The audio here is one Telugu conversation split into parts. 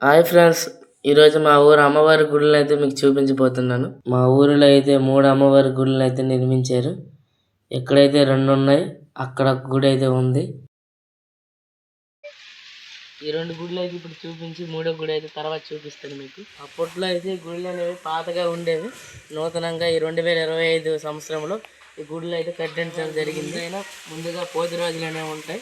హాయ్ ఫ్రెండ్స్, ఈరోజు మా ఊరు అమ్మవారి గుడిని అయితే మీకు చూపించబోతున్నాను. మా ఊరిలో అయితే 3 అమ్మవారి గుడులను అయితే నిర్మించారు. ఎక్కడైతే 2 ఉన్నాయి, అక్కడ గుడి అయితే ఉంది. ఈ 2 గుడులు అయితే ఇప్పుడు చూపించి 3వ గుడి అయితే తర్వాత చూపిస్తాను మీకు. అప్పట్లో అయితే గుడులు అనేవి పాతగా ఉండేవి. నూతనంగా ఈ 2025 సంవత్సరంలో ఈ గుడులు అయితే కట్టించడం జరిగింది. అయినా ముందుగా పోతురాజులు అనేవి ఉంటాయి.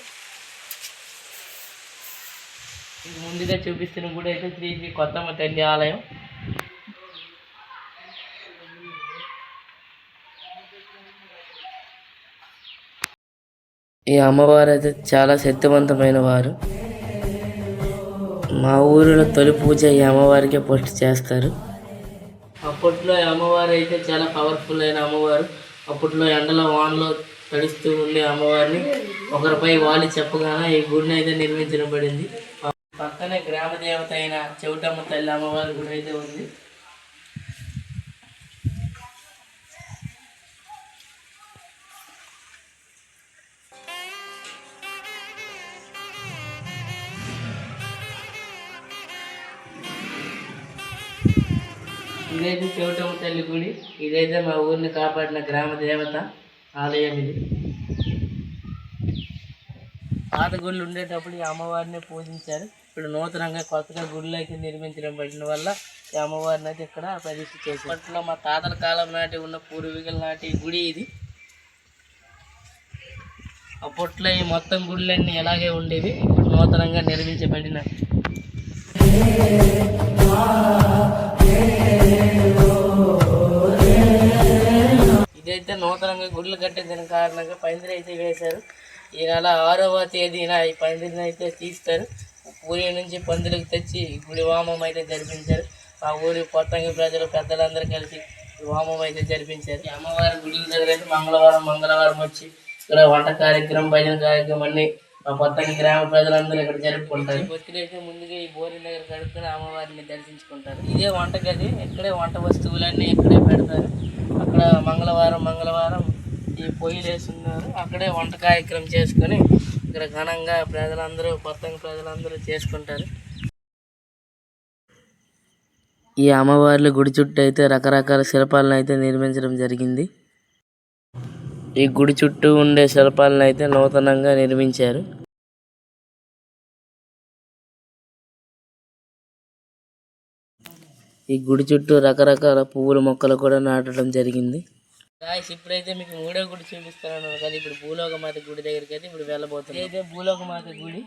ముందుగా చూపిస్తున్న గుడి అయితే శ్రీ శ్రీ కొత్తమ్మ తల్లి ఆలయం. ఈ అమ్మవారు అయితే చాలా శక్తివంతమైన వారు. మా ఊరిలో తొలి పూజ ఈ అమ్మవారికే ఫస్ట్ చేస్తారు. అప్పట్లో ఈ అమ్మవారు అయితే చాలా పవర్ఫుల్ అయిన అమ్మవారు. అప్పట్లో ఎండలో వానలో తడుస్తూ ఉండే అమ్మవారిని ఒకరిపై వాలి చెప్పగానే ఈ గుడిని అయితే నిర్మించబడింది. పక్కనే గ్రామ దేవత అయిన చెవిటమ్మ తల్లి అమ్మవారి గుడి అయితే ఉంది. ఇదైతే చెవిటమ్మ తల్లి గుడి. ఇదైతే మా ఊరిని కాపాడిన గ్రామ దేవత ఆలయం. ఇది పాత గుళ్ళు ఉండేటప్పుడు ఈ అమ్మవారిని పూజించారు. ఇప్పుడు నూతనంగా కొత్తగా గుళ్ళు అయితే నిర్మించడం పడిన వల్ల ఈ అమ్మవారిని అయితే ఇక్కడ ప్రతిష్ఠ చేశారు. అప్పట్లో మా తాతల కాలం నాటి ఉన్న పూర్వీకుల నాటి గుడి ఇది. అప్పట్లో ఈ మొత్తం గుళ్ళన్నీ ఎలాగే ఉండేవి, ఇప్పుడు నూతనంగా నిర్మించబడిన. ఇదైతే నూతనంగా గుళ్ళు కట్టించిన కారణంగా పందిరి అయితే వేశారు. ఈ నెల 6వ తేదీన ఈ పందిరిని అయితే తీస్తారు. ఊరి నుంచి పందులకు తెచ్చి గుడి వామం అయితే జరిపించారు. ఆ ఊరి కొత్తగా ప్రజలు పెద్దలందరూ కలిసి వామం అయితే జరిపించారు. ఈ అమ్మవారి గుడి దగ్గర అయితే మంగళవారం వచ్చి ఇక్కడ వంట కార్యక్రమం, భజన కార్యక్రమం అన్ని మా కొత్తగా గ్రామ ప్రజలందరూ ఇక్కడ జరుపుకుంటారు. అయితే ముందుగా ఈ బోరి దగ్గర కడుక్కుని అమ్మవారిని దర్శించుకుంటారు. ఇదే వంటగది, ఇక్కడే వంట వస్తువులన్నీ ఇక్కడే పెడతారు. అక్కడ మంగళవారం ఈ పొయ్యిలు వేస్తున్నారు. అక్కడే వంట కార్యక్రమం చేసుకొని ఇక్కడ ఘనంగా కొత్తగా ప్రజలందరూ చేసుకుంటారు. ఈ అమ్మవార్ల గుడి చుట్టూ అయితే రకరకాల శిల్పాలను అయితే నిర్మించడం జరిగింది. ఈ గుడి చుట్టూ ఉండే శిల్పాలను అయితే నూతనంగా నిర్మించారు. ఈ గుడి చుట్టూ రకరకాల పువ్వుల మొక్కలు కూడా నాటడం జరిగింది. ఇప్పుడైతే మీకు 3వ గుడి చూపిస్తాను కదా. ఇప్పుడు భూలోకమాత గుడి దగ్గరికి అయితే ఇప్పుడు వెళ్ళబోతున్నాను. అయితే భూలోకమాత గుడి,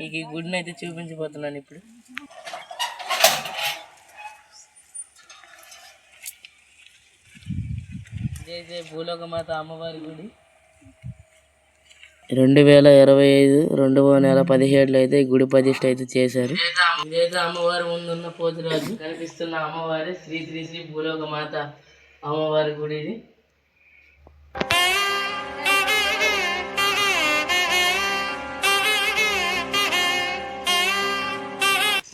ఈ గుడిని అయితే చూపించబోతున్నాను ఇప్పుడు. ఇదైతే భూలోకమాత అమ్మవారి గుడి. 2025 2వ నెల 17 అయితే ఈ గుడి ప్రతిష్ఠ అయితే చేశారు. ఇదైతే అమ్మవారి ముందున్న పోతురాజు. కనిపిస్తున్న అమ్మవారి శ్రీ శ్రీ శ్రీ భూలోకమాత అమ్మవారి గుడి ఇది.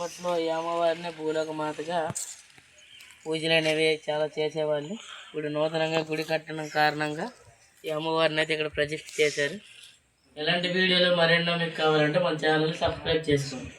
అప్పట్లో ఈ అమ్మవారిని భూలోకమాతగా పూజలు అనేవి చాలా చేసేవాళ్ళు. ఇప్పుడు నూతనంగా గుడి కట్టడం కారణంగా ఈ అమ్మవారిని అయితే ఇక్కడ ప్రతిష్ఠ చేశారు. ఇలాంటి వీడియోలు మరెన్నో మీకు కావాలంటే మన ఛానల్ సబ్స్క్రైబ్ చేసుకోండి.